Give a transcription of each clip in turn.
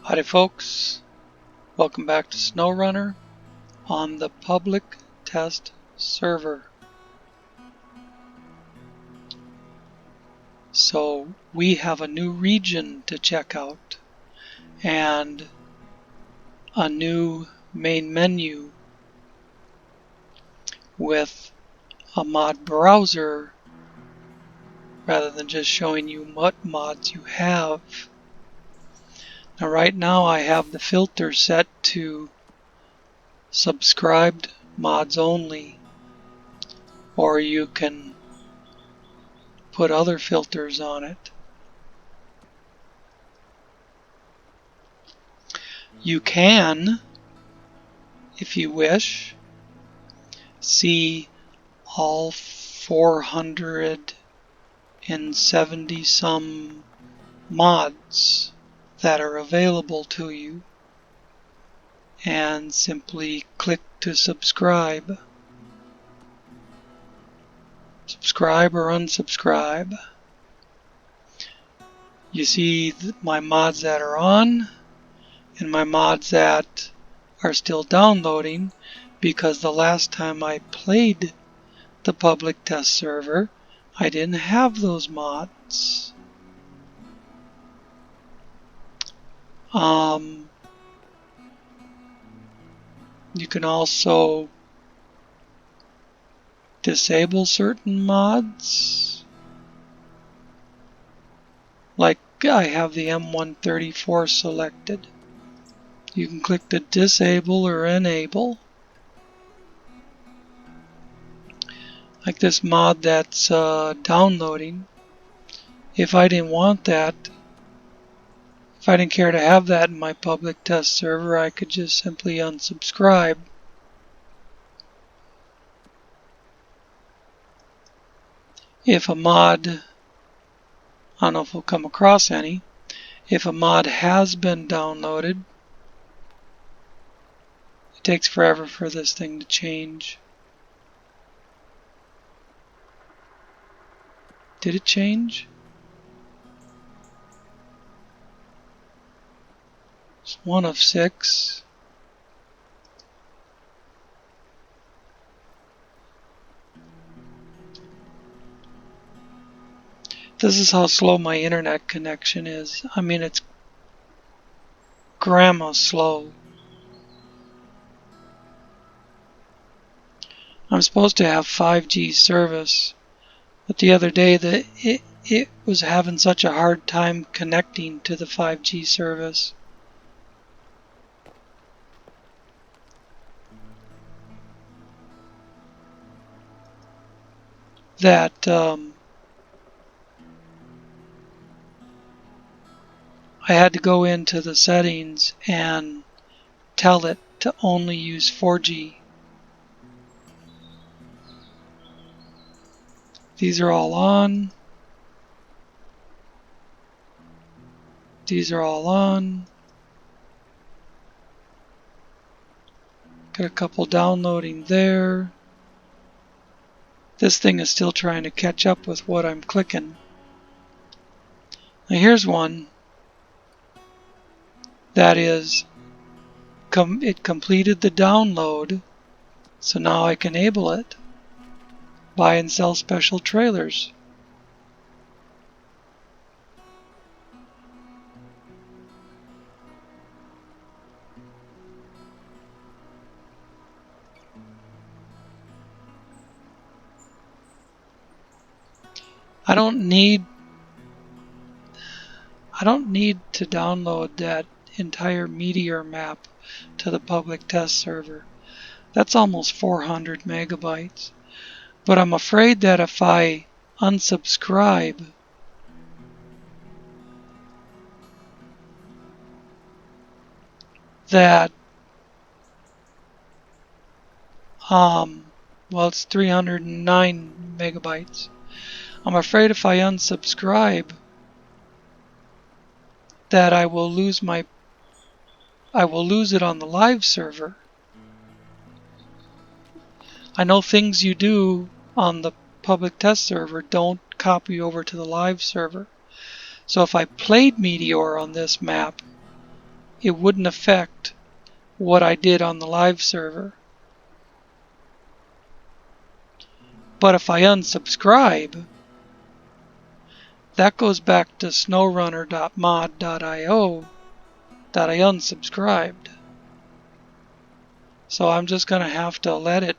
Howdy folks, welcome back to SnowRunner on the public test server. So we have a new region to check out and a new main menu with a mod browser rather than just showing you what mods you have. Now right now I have the filter set to subscribed mods only, or you can put other filters on it. You can, if you wish, see all 470 some mods that are available to you and simply click to subscribe. Subscribe or unsubscribe. You see my mods that are on and my mods that are still downloading, because the last time I played the public test server I didn't have those mods. You can also disable certain mods. Like I have the M134 selected. You can click to disable or enable. Like this mod that's downloading. If I didn't want that, if I didn't care to have that in my public test server, I could just simply unsubscribe. If a mod, I don't know if we'll come across any, if a mod has been downloaded, it takes forever for this thing to change. Did it change? It's 1 of 6. This is how slow my internet connection is. I mean, it's grandma slow. I'm supposed to have 5G service, but the other day it was having such a hard time connecting to the 5G service. That I had to go into the settings and tell it to only use 4G. These are all on. These are all on. Got a couple downloading there. This thing is still trying to catch up with what I'm clicking. Now here's one that is, it completed the download, so now I can enable it. Buy and sell special trailers. I don't need to download that entire meteor map to the public test server. That's almost 400 megabytes. But I'm afraid that if I unsubscribe, that well, it's 309 megabytes. I'm afraid if I unsubscribe that I will lose it on the live server. I know things you do on the public test server don't copy over to the live server. So if I played Meteor on this map, it wouldn't affect what I did on the live server. But if I unsubscribe, that goes back to snowrunner.mod.io that I unsubscribed. So I'm just going to have to let it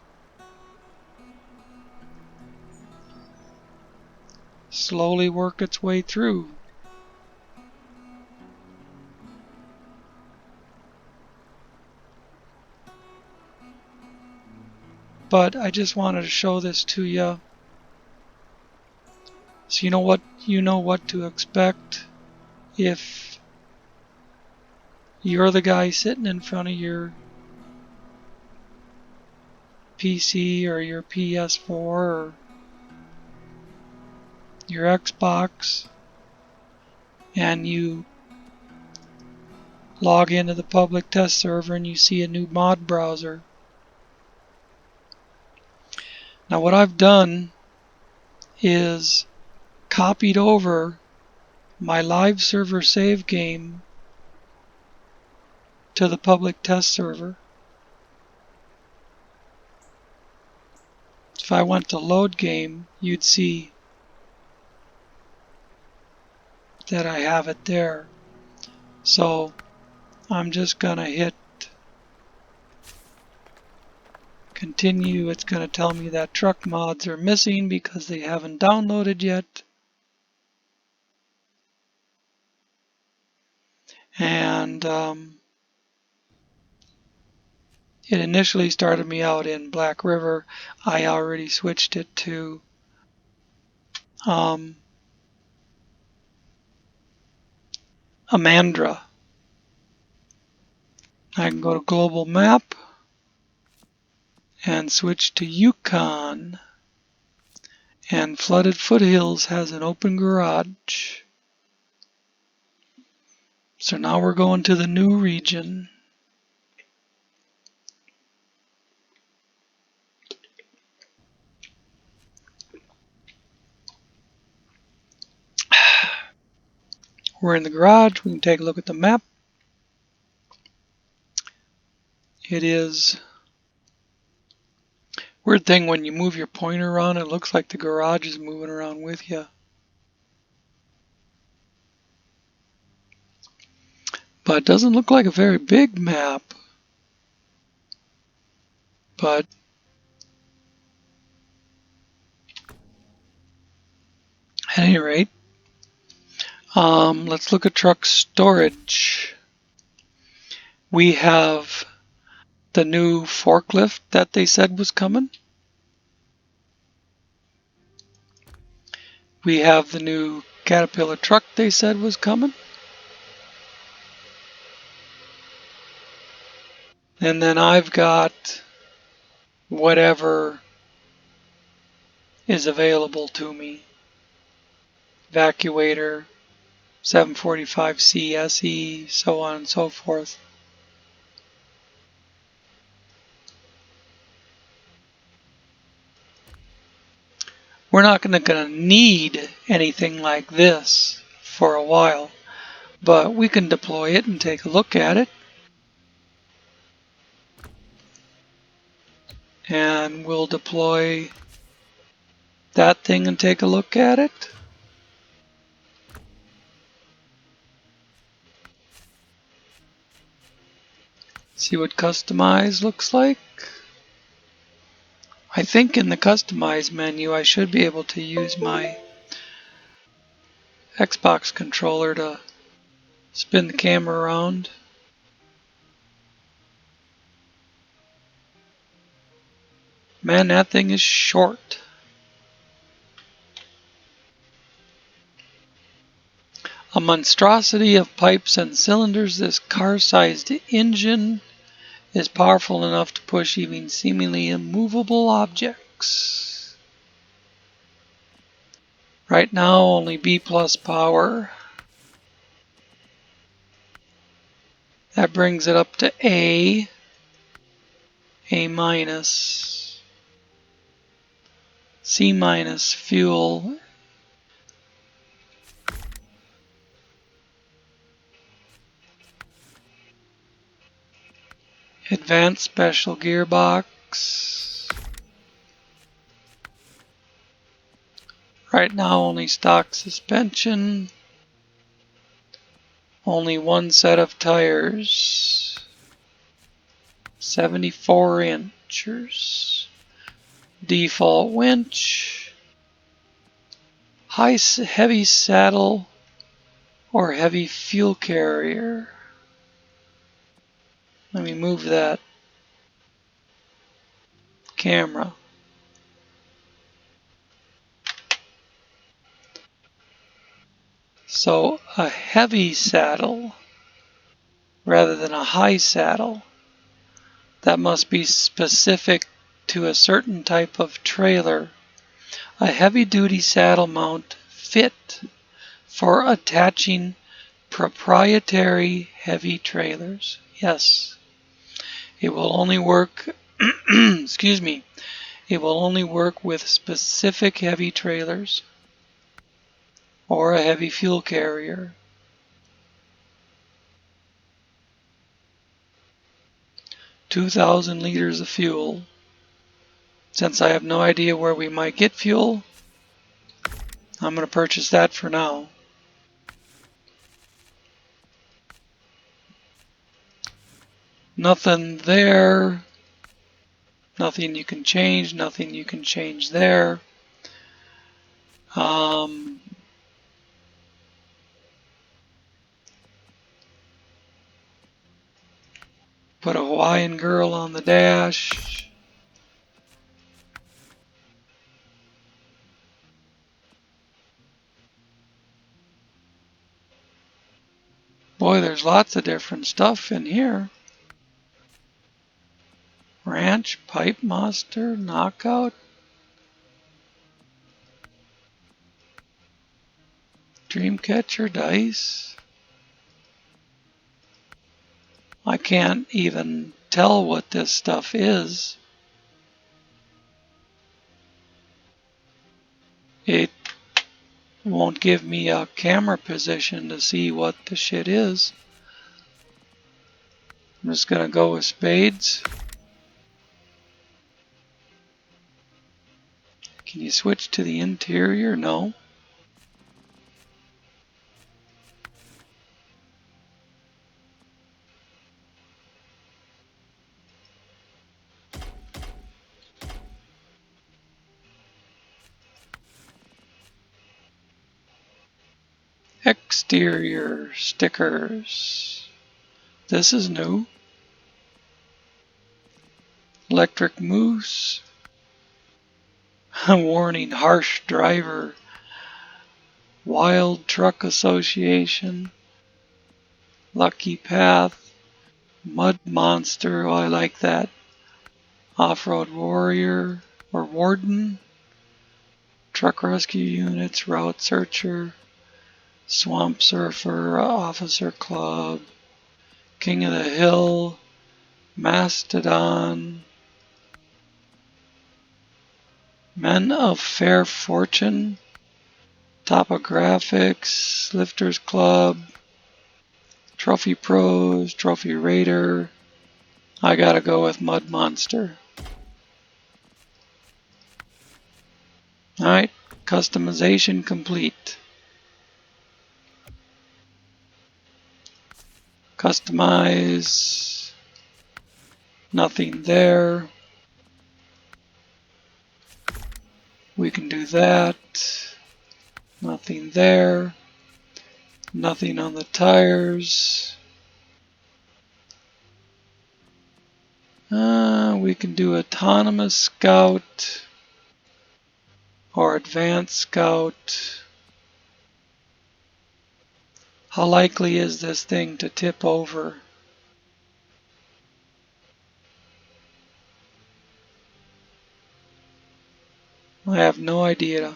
slowly work its way through. But I just wanted to show this to you, so you know what to expect if you're the guy sitting in front of your PC or your PS4 or your Xbox, and you log into the public test server and you see a new mod browser. Now what I've done is copied over my live server save game to the public test server. If I went to load game, you'd see that I have it there. So I'm just gonna hit continue. It's gonna tell me that truck mods are missing because they haven't downloaded yet. And it initially started me out in Black River. I already switched it to Amandra. I can go to global map and switch to Yukon. And Flooded Foothills has an open garage. So now we're going to the new region. We're in the garage. We can take a look at the map. It is weird thing when you move your pointer around, it looks like the garage is moving around with you. But it doesn't look like a very big map. But at any rate, let's look at truck storage. We have the new forklift that they said was coming. We have the new Caterpillar truck they said was coming. And then I've got whatever is available to me. Evacuator, 745C SE, so on and so forth. We're not going to need anything like this for a while, but we can deploy it and take a look at it. And we'll deploy that thing and take a look at it. See what customize looks like. I think in the customize menu I should be able to use my Xbox controller to spin the camera around. Man, that thing is short. A monstrosity of pipes and cylinders, this car-sized engine is powerful enough to push even seemingly immovable objects. Right now, only B+ power. That brings it up to A, A-, C- fuel. Advanced special gearbox. Right now only stock suspension. Only one set of tires. 74 inches. Default winch. Heavy saddle or heavy fuel carrier. Let me move that camera. So a heavy saddle rather than a high saddle. That must be specific to a certain type of trailer. A heavy-duty saddle mount fit for attaching proprietary heavy trailers. Yes. It will only work, excuse me, it will only work with specific heavy trailers or a heavy fuel carrier. 2,000 liters of fuel. Since I have no idea where we might get fuel, I'm going to purchase that for now. Nothing there. Nothing you can change. Nothing you can change there. Put a Hawaiian girl on the dash. Boy, there's lots of different stuff in here. Ranch, Pipe Monster, Knockout, Dreamcatcher, Dice. I can't even tell what this stuff is. It won't give me a camera position to see what the shit is. I'm just gonna go with spades. Can you switch to the interior? No. Exterior stickers. This is new. Electric Moose. Warning, harsh driver. Wild Truck Association. Lucky Path. Mud Monster. Oh, I like that. Off-Road Warrior or Warden. Truck Rescue Units. Route Searcher. Swamp Surfer. Officer Club. King of the Hill. Mastodon. Men of Fair Fortune. Topographics. Lifters Club. Trophy Pros. Trophy Raider. I gotta go with Mud Monster. Alright, customization complete. Customize. Nothing there. We can do that. Nothing there. Nothing on the tires. We can do Autonomous Scout or Advanced Scout. How likely is this thing to tip over? I have no idea.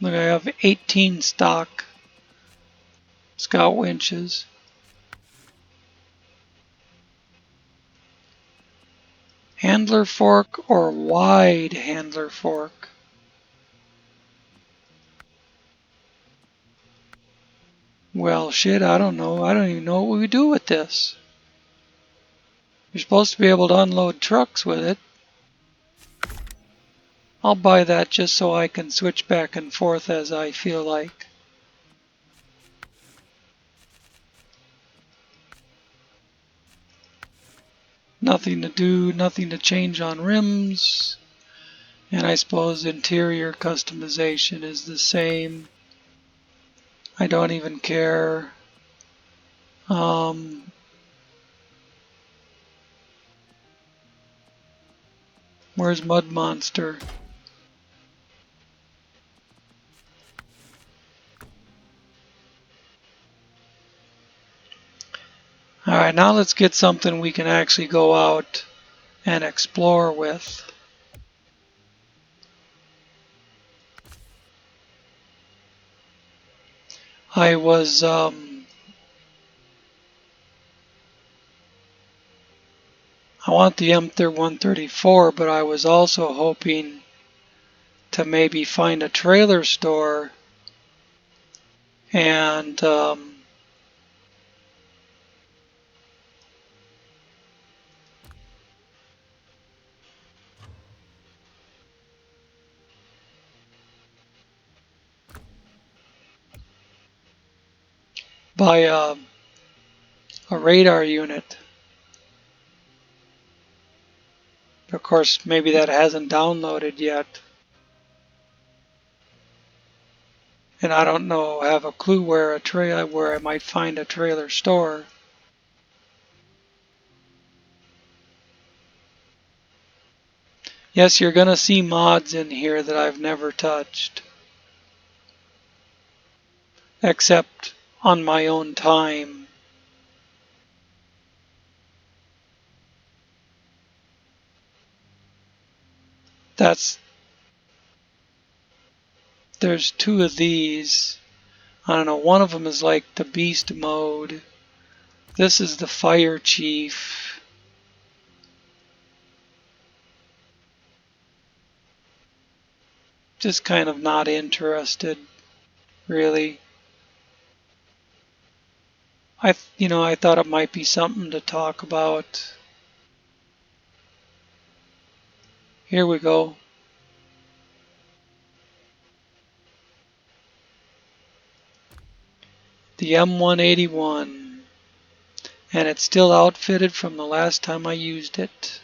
Look, I have 18 stock Scout winches. Handler fork or wide handler fork? Well, shit, I don't know. I don't even know what we do with this. You're supposed to be able to unload trucks with it. I'll buy that just so I can switch back and forth as I feel like. Nothing to do, nothing to change on rims. And I suppose interior customization is the same. I don't even care. Where's Mud Monster? Alright, now let's get something we can actually go out and explore with. I was I want the M134, but I was also hoping to maybe find a trailer store and buy a radar unit. Of course, maybe that hasn't downloaded yet. And I don't know, have a clue where I might find a trailer store. Yes, you're gonna see mods in here that I've never touched. Except on my own time. There's two of these. I don't know, one of them is like the beast mode. This is the fire chief. Just kind of not interested, really. I thought it might be something to talk about. Here we go. The M181. And it's still outfitted from the last time I used it.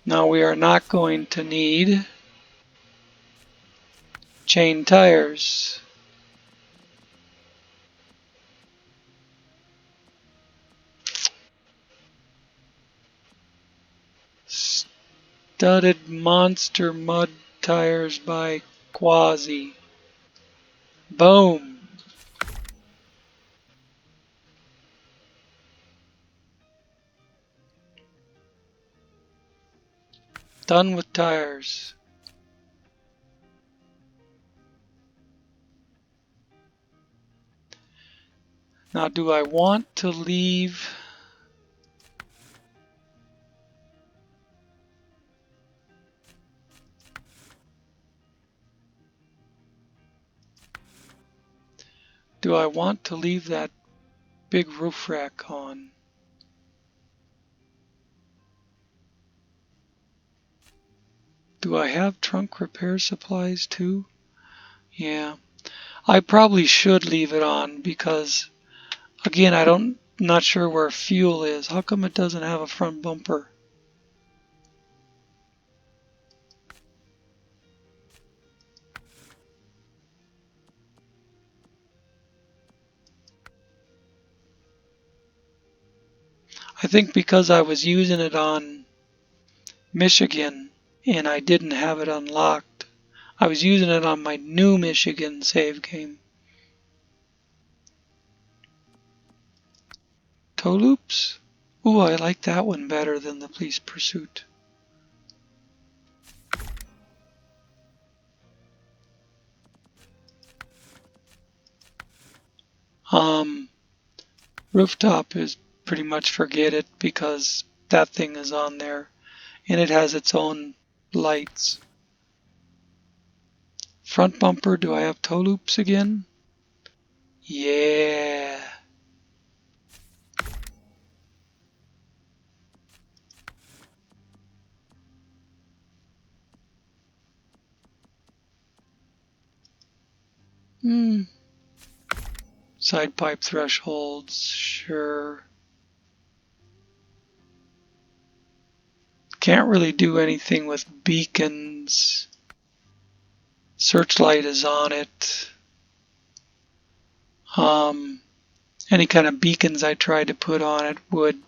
Now we are not going to need chain tires. Studded monster mud tires by Quasi. Boom. Done with tires. Now, do I want to leave? Do I want to leave that big roof rack on? Do I have trunk repair supplies too? Yeah. I probably should leave it on because, again, not sure where fuel is. How come it doesn't have a front bumper? I think because I was using it on Michigan and I didn't have it unlocked. I was using it on my new Michigan save game. Tow loops? Ooh, I like that one better than the police pursuit. Rooftop is pretty much forget it because that thing is on there and it has its own lights. Front bumper, do I have toe loops again? Yeah. Side pipe thresholds, sure. Can't really do anything with beacons. Searchlight is on it. Any kind of beacons I tried to put on it would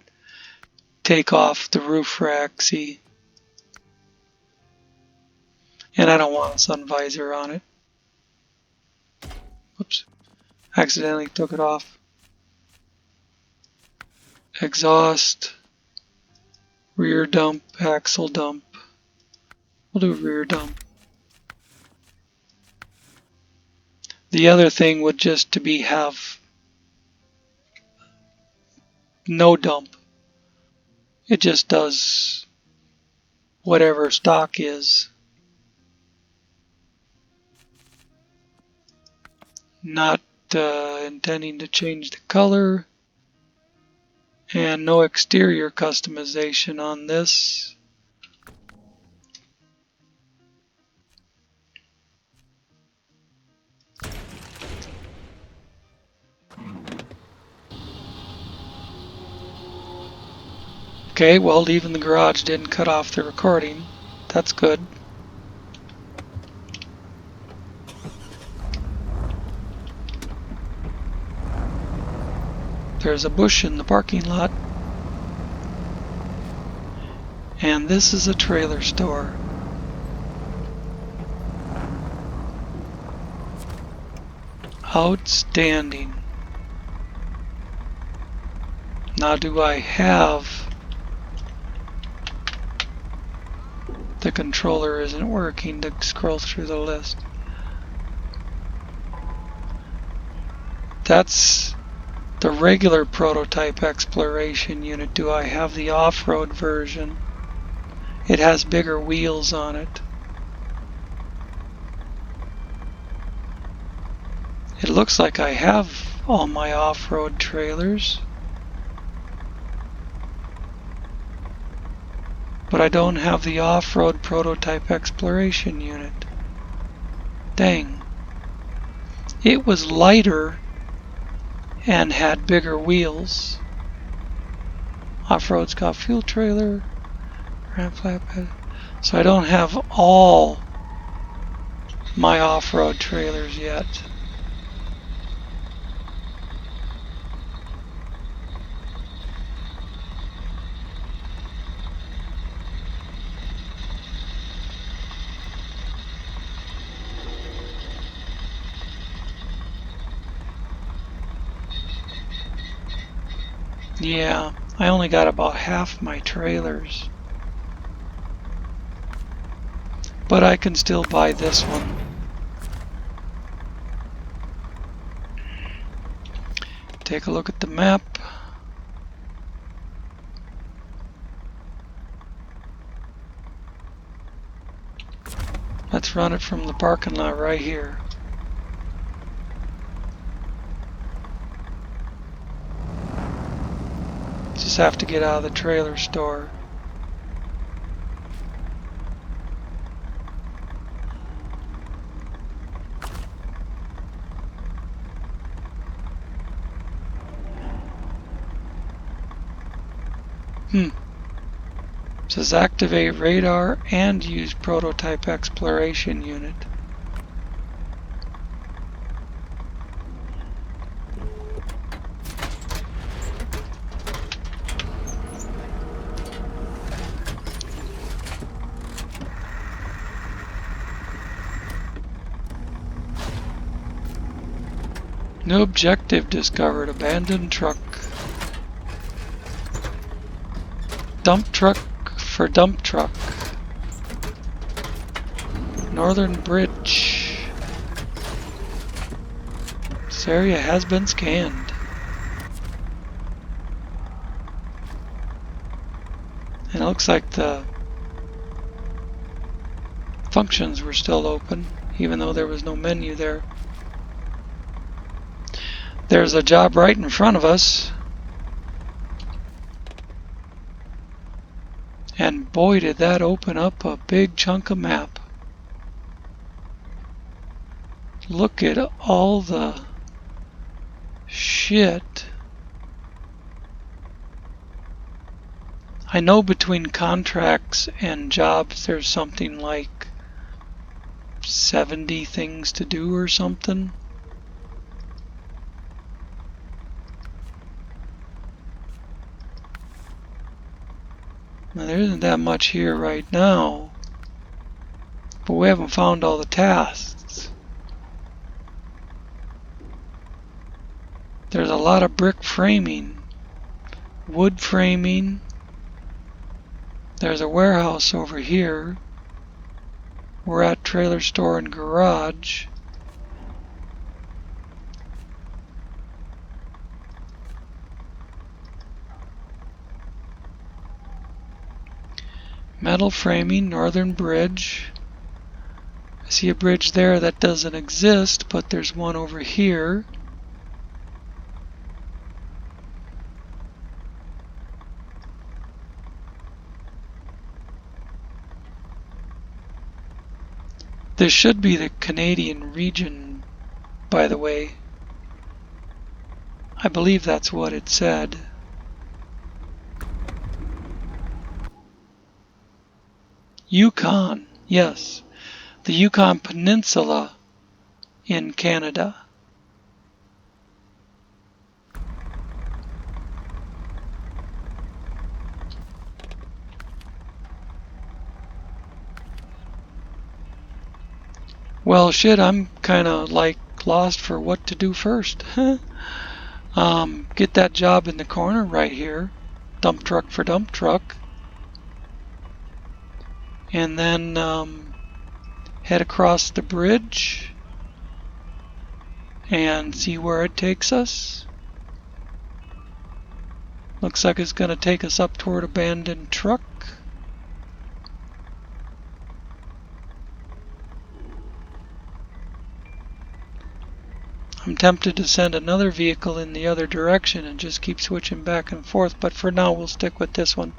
take off the roof rack, see? And I don't want a sun visor on it. Whoops. Accidentally took it off. Exhaust. Rear dump, axle dump. We'll do rear dump. The other thing would just to be have no dump. It just does whatever stock is. Not intending to change the color. And no exterior customization on this. Okay, well, leaving the garage didn't cut off the recording. That's good. There's a bush in the parking lot. And this is a trailer store. Outstanding. Now, do I have... The controller isn't working to scroll through the list. That's the regular prototype exploration unit. Do I have the off-road version? It has bigger wheels on it. It looks like I have all my off-road trailers. But I don't have the off-road prototype exploration unit. Dang. It was lighter and had bigger wheels. Off-road's got fuel trailer, ramp flatbed. So I don't have all my off-road trailers yet. Yeah, I only got about half my trailers. But I can still buy this one. Take a look at the map. Let's run it from the parking lot right here. Just have to get out of the trailer store. It says activate radar and use prototype exploration unit. New objective discovered. Abandoned truck. Dump truck for dump truck. Northern Bridge. This area has been scanned. looks like the functions were still open, even though there was no menu there. There's a job right in front of us. And boy, did that open up a big chunk of map. Look at all the shit. I know between contracts and jobs there's something like 70 things to do or something. Now, there isn't that much here right now, but we haven't found all the tasks. There's a lot of brick framing, wood framing. There's a warehouse over here. We're at trailer store and garage. Metal framing, northern bridge. I see a bridge there that doesn't exist, but there's one over here. This should be the Canadian region, by the way. I believe that's what it said. Yukon, yes. The Yukon Peninsula in Canada. Well, shit, I'm kind of like lost for what to do first. Get that job in the corner right here. Dump truck for dump truck. And then head across the bridge and see where it takes us. Looks like it's going to take us up toward abandoned truck. I'm tempted to send another vehicle in the other direction and just keep switching back and forth, but for now we'll stick with this one.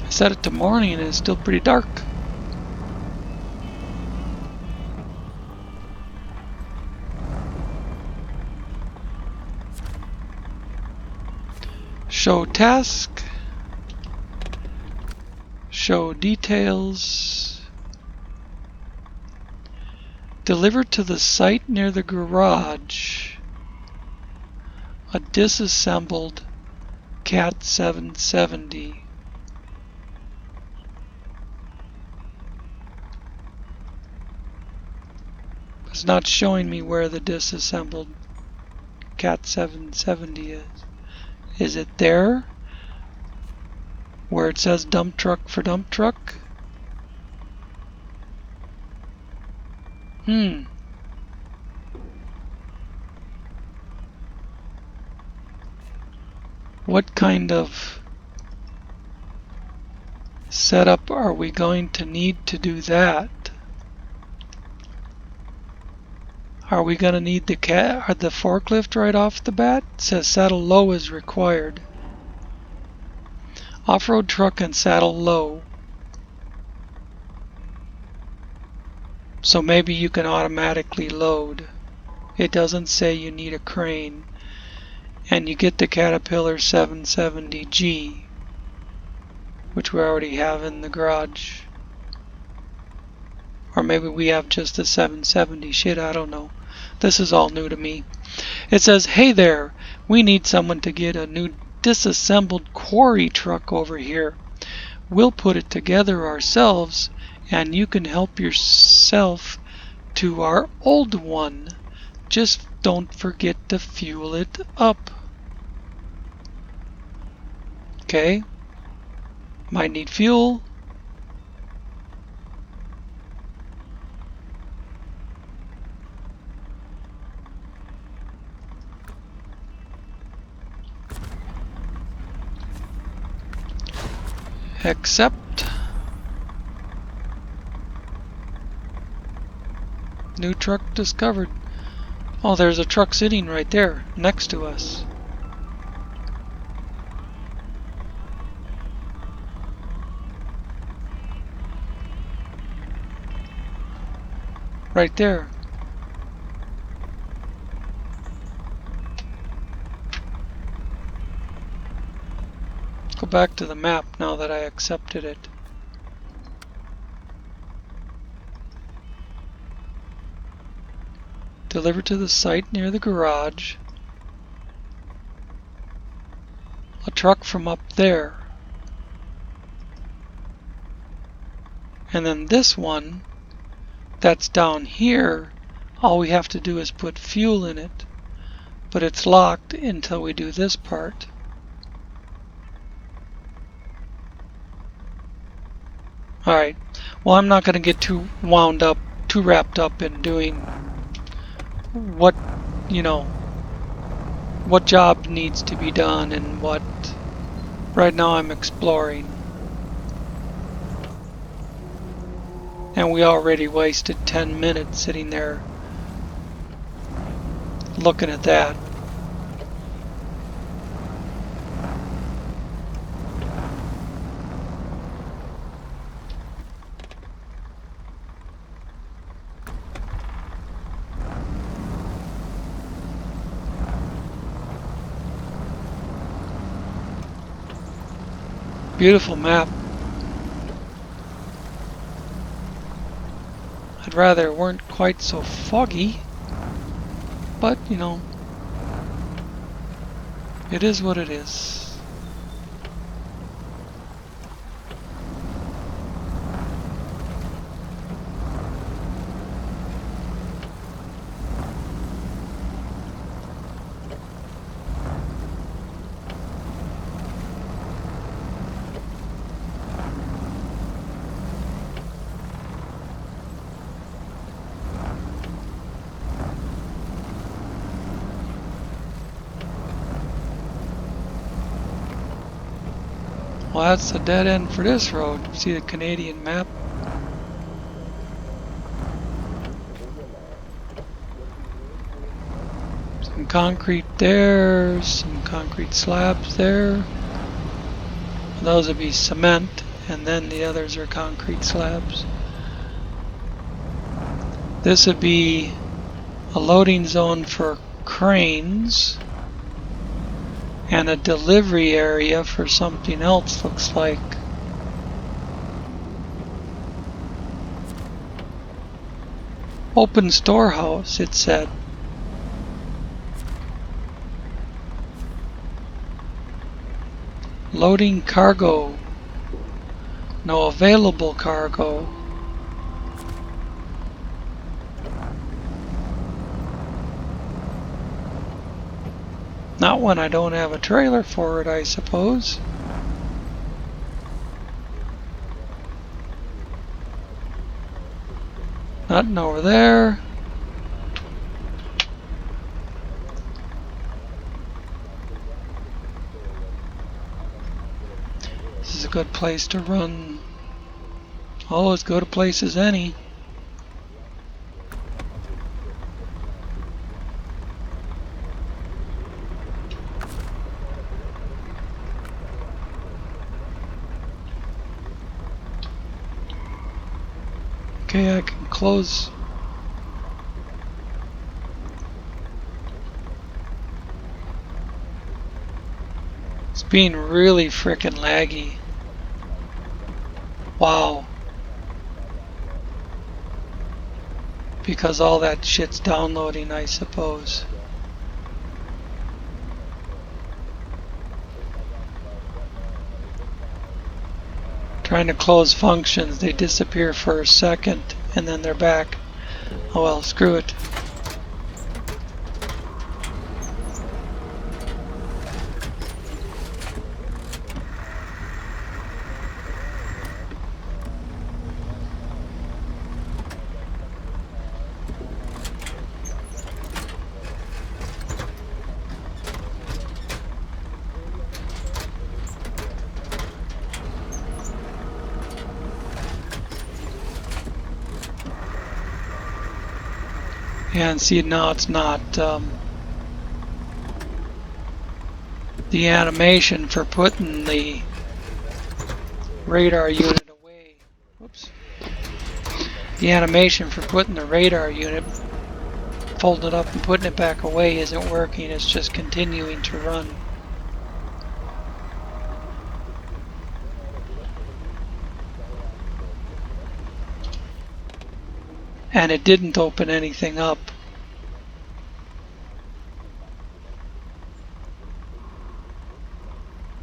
I set it to morning and it's still pretty dark. Show task, show details, deliver to the site near the garage a disassembled Cat 770. It's not showing me where the disassembled Cat 770 is. Is it there? Where it says dump truck for dump truck? What kind of setup are we going to need to do that? Are we going to need the forklift right off the bat? It says saddle low is required. Off-road truck and saddle low. So maybe you can automatically load. It doesn't say you need a crane. And you get the Caterpillar 770G, which we already have in the garage. Or maybe we have just the 770. Shit, I don't know. This is all new to me. It says, hey there, we need someone to get a new disassembled quarry truck over here. We'll put it together ourselves, and you can help yourself to our old one. Just don't forget to fuel it up. Okay. Might need fuel. Accept. New truck discovered. Oh, there's a truck sitting right there next to us. Right there. Go back to the map now that I accepted it. Deliver to the site near the garage. A truck from up there. And then this one that's down here, all we have to do is put fuel in it. But it's locked until we do this part. Alright, well, I'm not going to get too wound up, too wrapped up in doing what, what job needs to be done and what. Right now I'm exploring. And we already wasted 10 minutes sitting there looking at that. Beautiful map. I'd rather it weren't quite so foggy, but it is what it is. Well, that's the dead end for this road. See the Canadian map? Some concrete there, some concrete slabs there. Those would be cement, and then the others are concrete slabs. This would be a loading zone for cranes. And a delivery area for something else, looks like. Open storehouse, it said. Loading cargo. No available cargo. Not when I don't have a trailer for it, I suppose. Nothing over there. This is a good place to run. Oh, as good a place as any. Okay, I can close. It's being really frickin' laggy. Wow. Because all that shit's downloading, I suppose. Trying to close functions, they disappear for a second and then they're back. Oh well, screw it. And see, now it's not the animation for putting the radar unit away. Whoops. The animation for putting the radar unit, folding it up and putting it back away isn't working. It's just continuing to run. And it didn't open anything up.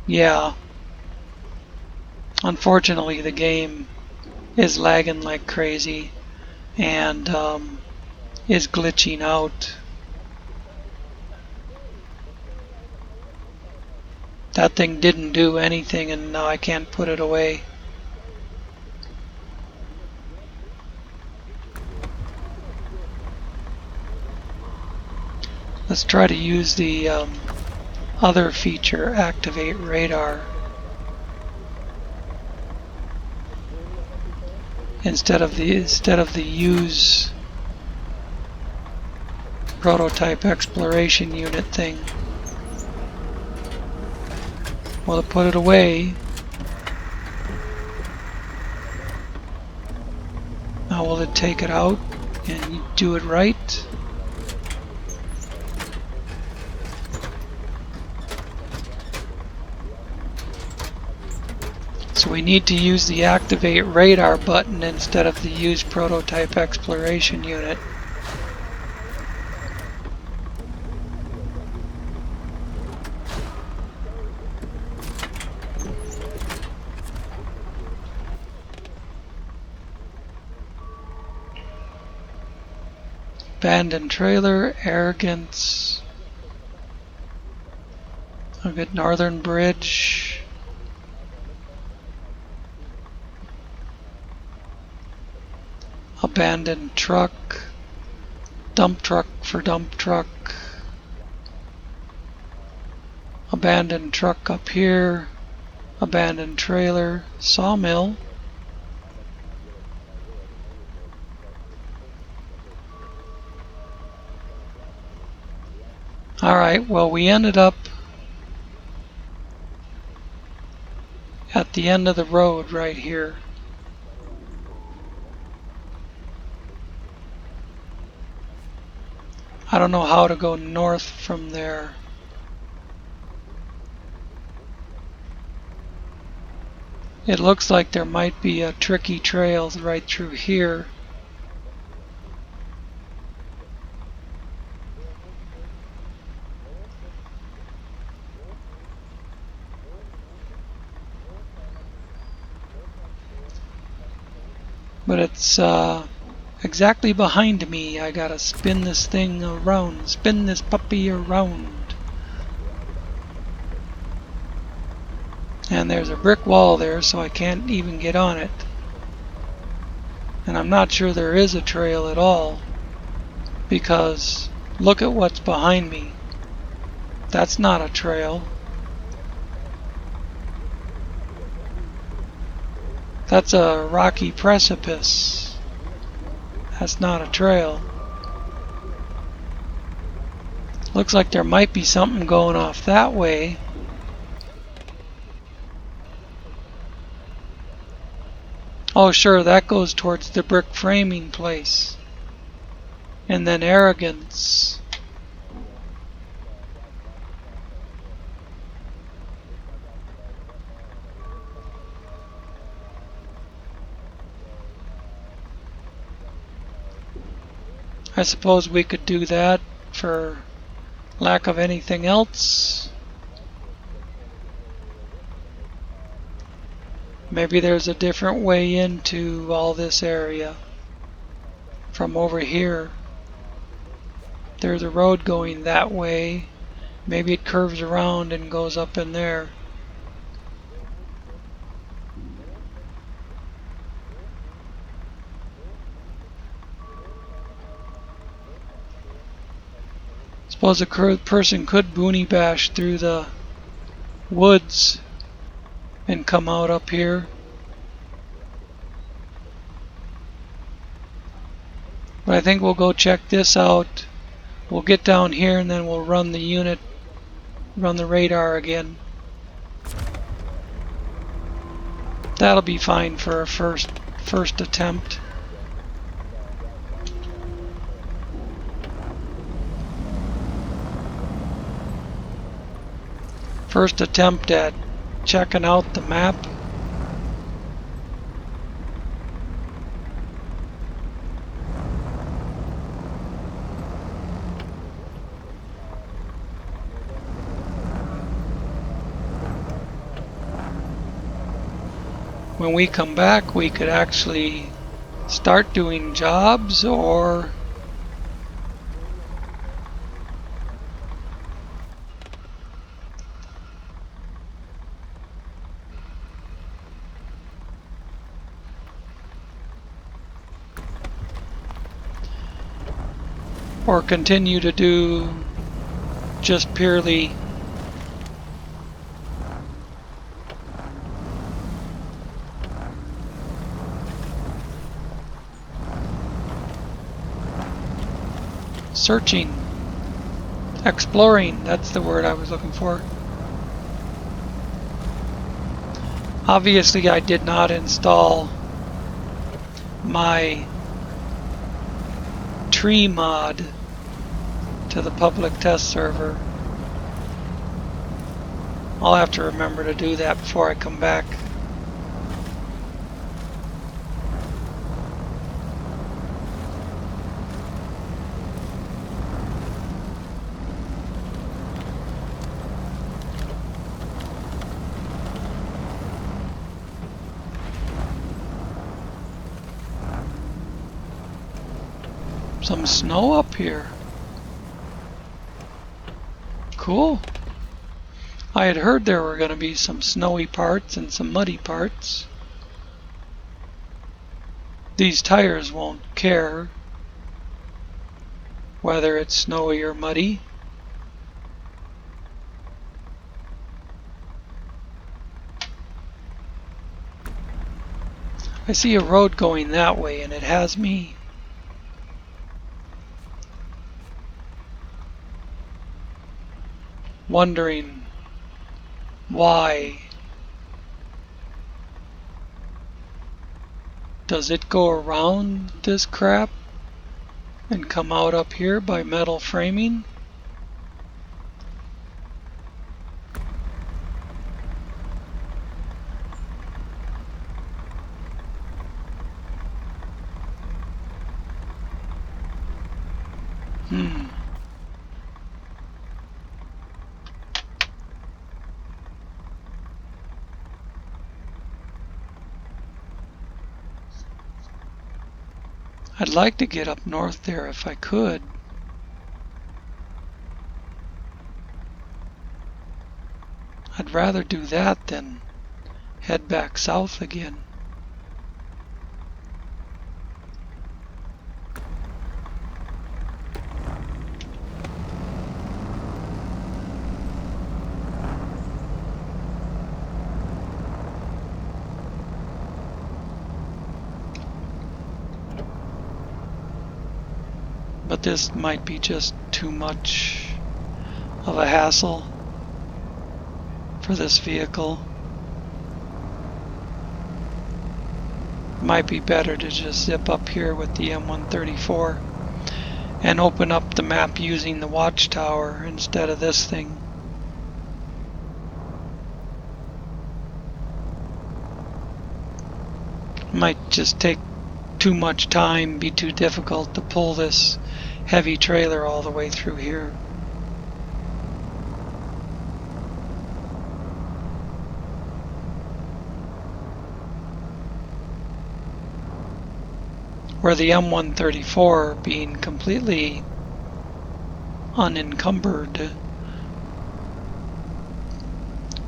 Yeah. Unfortunately, the game is lagging like crazy and is glitching out. That thing didn't do anything and now I can't put it away. Let's try to use the other feature, activate radar, instead of the use prototype exploration unit thing. Will it put it away? Now will it take it out and do it right? So we need to use the activate radar button instead of the use prototype exploration unit. Abandoned trailer, arrogance. I've got Northern Bridge. Abandoned truck. Dump truck for dump truck. Abandoned truck up here. Abandoned trailer. Sawmill. Alright, well, we ended up at the end of the road right here. I don't know how to go north from there. It looks like there might be a tricky trail right through here. But it's exactly behind me. I gotta spin this thing around, spin this puppy around. And there's a brick wall there, so I can't even get on it. And I'm not sure there is a trail at all, because look at what's behind me. That's not a trail. That's a rocky precipice. That's not a trail. Looks like there might be something going off that way. Oh sure, that goes towards the brick framing place. And then arrogance. I suppose we could do that for lack of anything else. Maybe there's a different way into all this area from over here. There's a road going that way. Maybe it curves around and goes up in there. Suppose a person could boonie bash through the woods and come out up here. But I think we'll go check this out. We'll get down here and then we'll run the unit, run the radar again. That'll be fine for a first attempt. First attempt at checking out the map. When we come back, we could actually start doing jobs or continue to do just purely searching, exploring, that's the word I was looking for. Obviously I did not install my tree mod to the public test server. I'll have to remember to do that before I come back. Some snow up here. Cool. I had heard there were going to be some snowy parts and some muddy parts. These tires won't care whether it's snowy or muddy. I see a road going that way and it has me wondering why. Does it go around this crap and come out up here by metal framing? I'd like to get up north there if I could. I'd rather do that than head back south again. But this might be just too much of a hassle for this vehicle. Might be better to just zip up here with the M134 and open up the map using the watchtower instead of this thing. Might just take too much time, be too difficult to pull this heavy trailer all the way through here. Where the M134 being completely unencumbered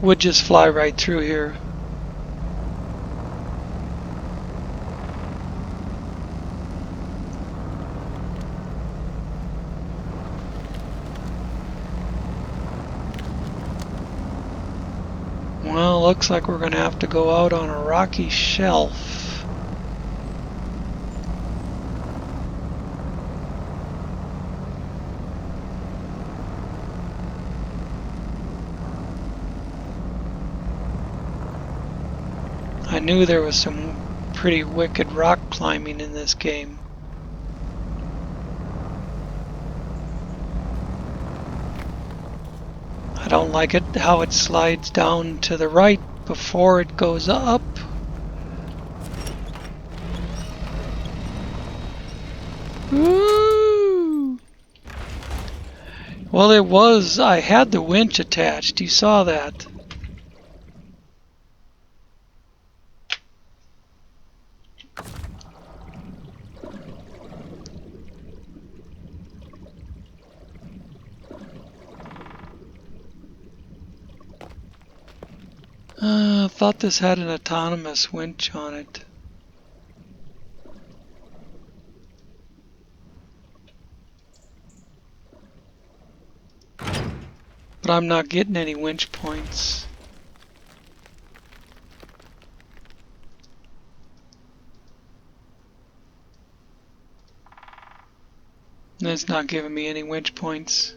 would just fly right through here. Well, looks like we're going to have to go out on a rocky shelf. knew there was some pretty wicked rock climbing in this game. I don't like it how it slides down to the right before it goes up. Woo! Well, I had the winch attached. You saw that. I thought this had an autonomous winch on it. But I'm not getting any winch points. And it's not giving me any winch points.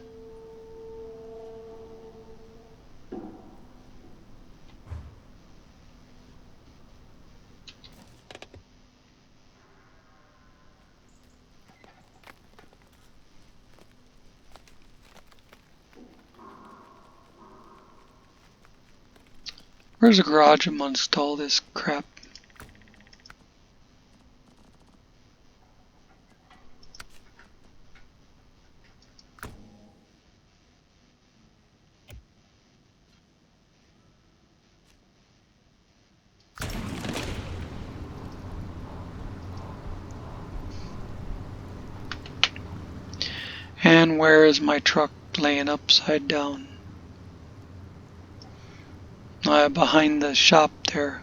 Where's a garage amongst all this crap? And where is my truck laying upside down? Behind the shop there.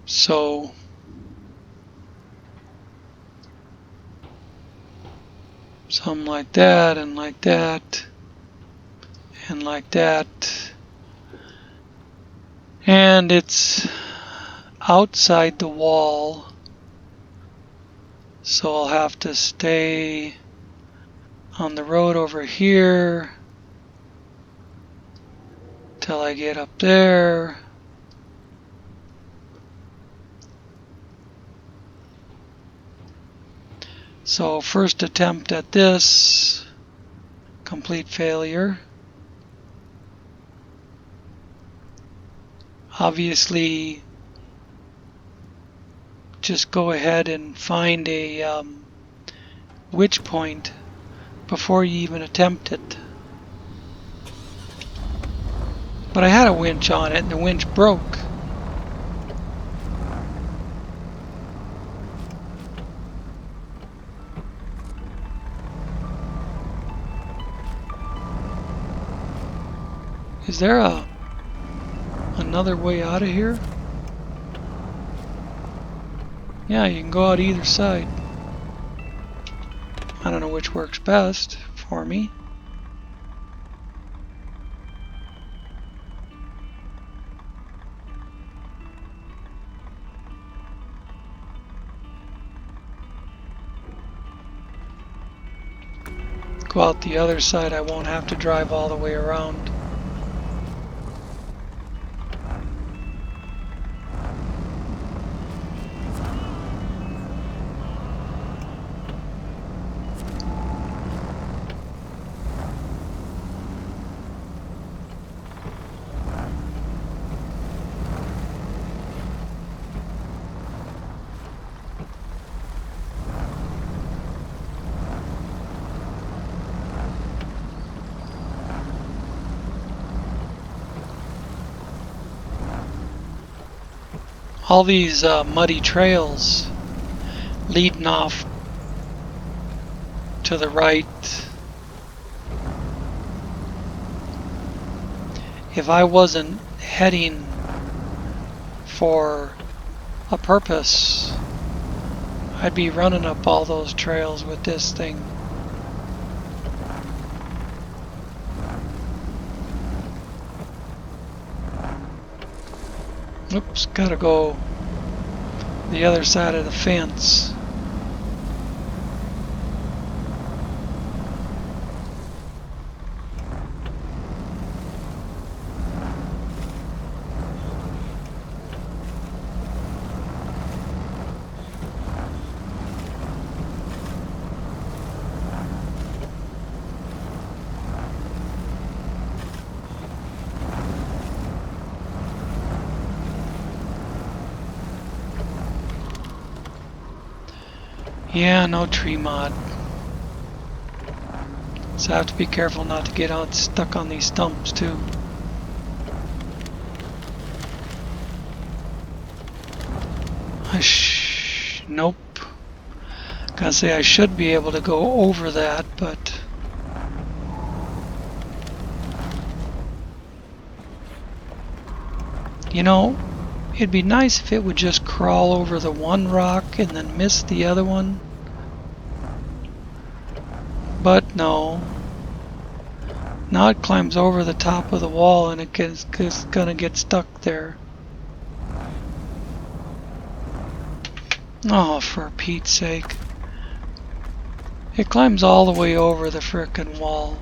So something like that, and like that, and like that. And it's outside the wall. So I'll have to stay on the road over here till I get up there. So first attempt at this, complete failure. Obviously, just go ahead and find a witch point before you even attempt it. But I had a winch on it and the winch broke. Is there another way out of here? Yeah, you can go out either side. I don't know which works best for me. Go out the other side, I won't have to drive all the way around. All these muddy trails leading off to the right. If I wasn't heading for a purpose, I'd be running up all those trails with this thing. Oops, gotta go the other side of the fence. Yeah, no tree mod. So I have to be careful not to get out stuck on these stumps too. Nope. Gotta say I should be able to go over that, but you know, it'd be nice if it would just crawl over the one rock and then miss the other one. But no. Now it climbs over the top of the wall and it's gonna get stuck there. Oh, for Pete's sake. It climbs all the way over the frickin' wall.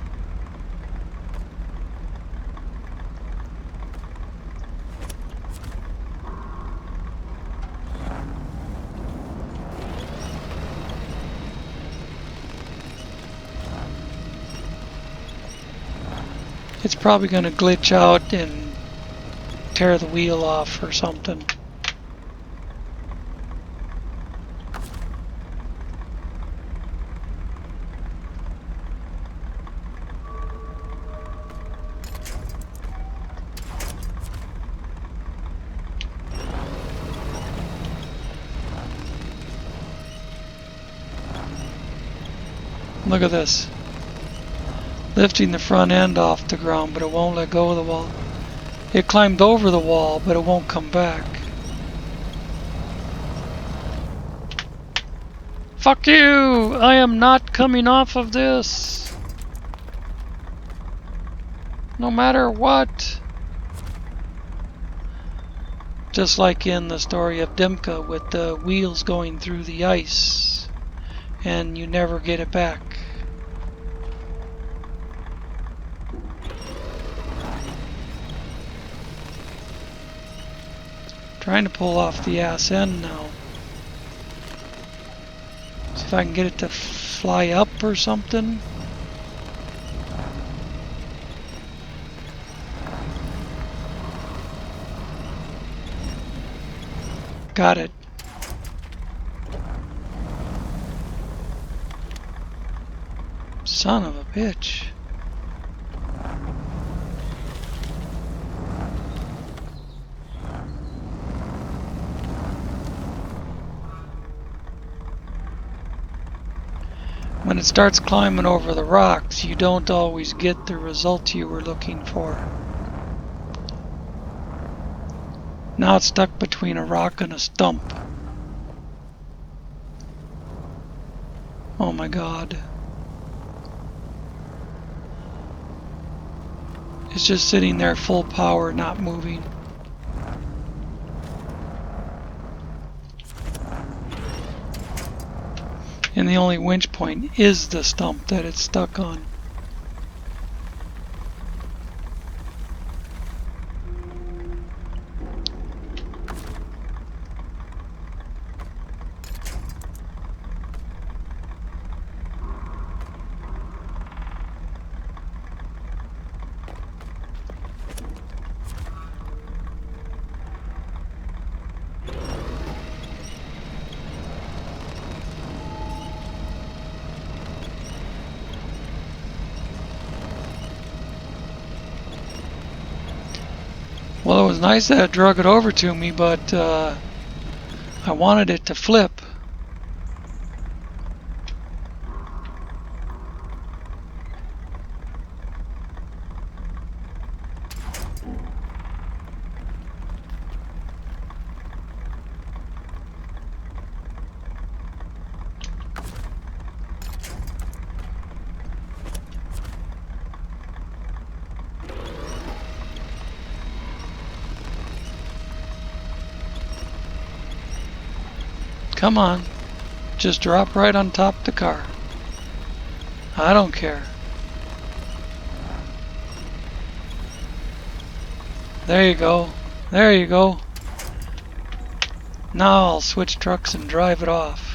It's probably gonna glitch out and tear the wheel off or something. Look at this. Lifting the front end off the ground, but it won't let go of the wall. It climbed over the wall, but it won't come back. Fuck you! I am not coming off of this! No matter what! Just like in the story of Dimka with the wheels going through the ice, and you never get it back. Trying to pull off the ass end now. See if I can get it to fly up or something. Got it. Son of a bitch. When it starts climbing over the rocks, you don't always get the result you were looking for. Now it's stuck between a rock and a stump. Oh my god. It's just sitting there full power, not moving. And the only winch point is the stump that it's stuck on. Well, it was nice that it drug it over to me, but I wanted it to flip. Come on, just drop right on top of the car. I don't care. There you go. There you go. Now I'll switch trucks and drive it off.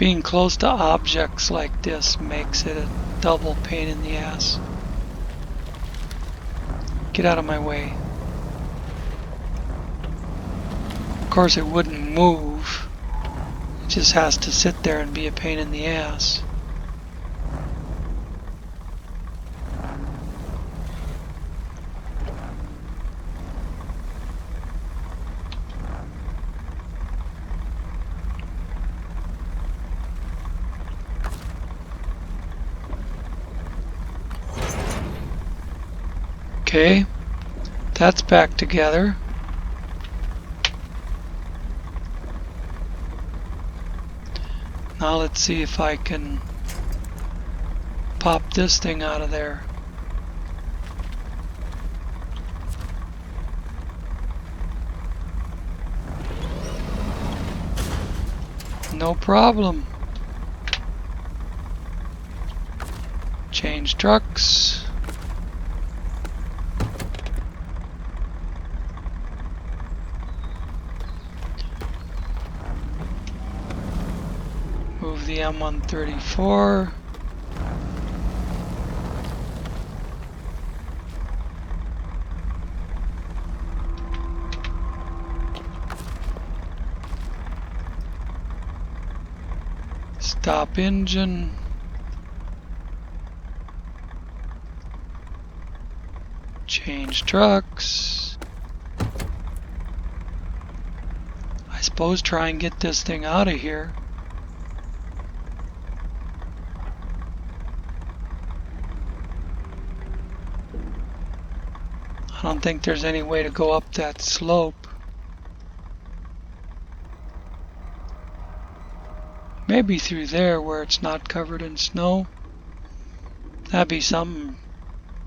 Being close to objects like this makes it a double pain in the ass. Get out of my way. Of course it wouldn't move. It just has to sit there and be a pain in the ass. Okay, that's back together. Now let's see if I can pop this thing out of there. No problem. Change trucks. Move the M134. Stop engine. Change trucks. I suppose try and get this thing out of here. I don't think there's any way to go up that slope. Maybe through there where it's not covered in snow. That'd be something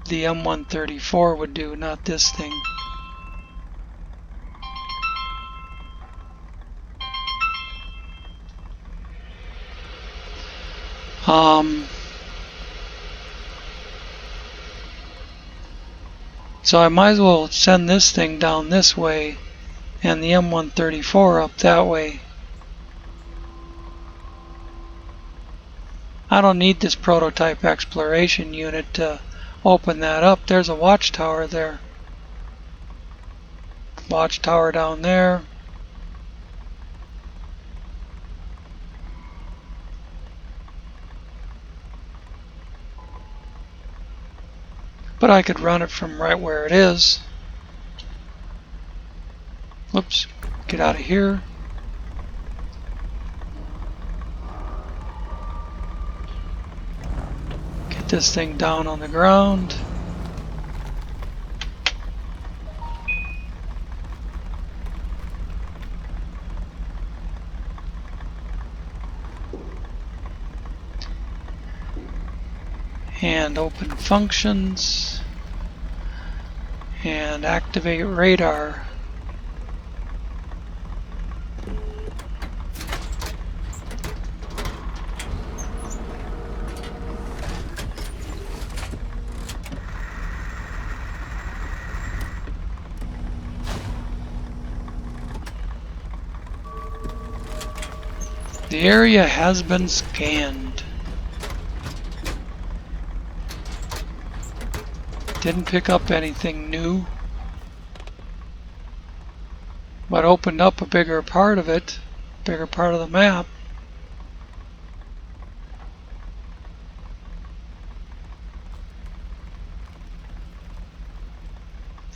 the M134 would do, not this thing. So I might as well send this thing down this way and the M134 up that way. I don't need this prototype exploration unit to open that up. There's a watchtower there. Watchtower down there. But I could run it from right where it is. Whoops, get out of here. Get this thing down on the ground. And open functions and activate radar. The area has been scanned. Didn't pick up anything new, but opened up a bigger part of it, bigger part of the map.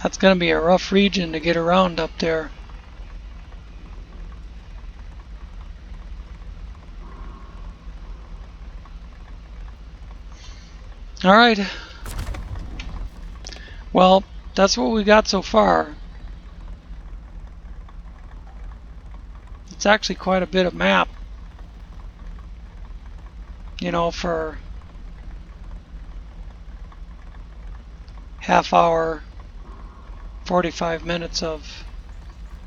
That's going to be a rough region to get around up there. All right. Well, that's what we got so far. It's actually quite a bit of map, you know, for half hour, 45 minutes of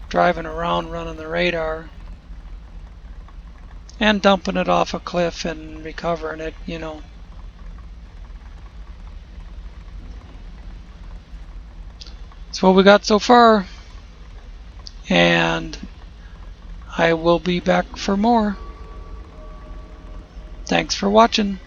driving around running the radar and dumping it off a cliff and recovering it, you know. That's what we got so far, and I will be back for more. Thanks for watching.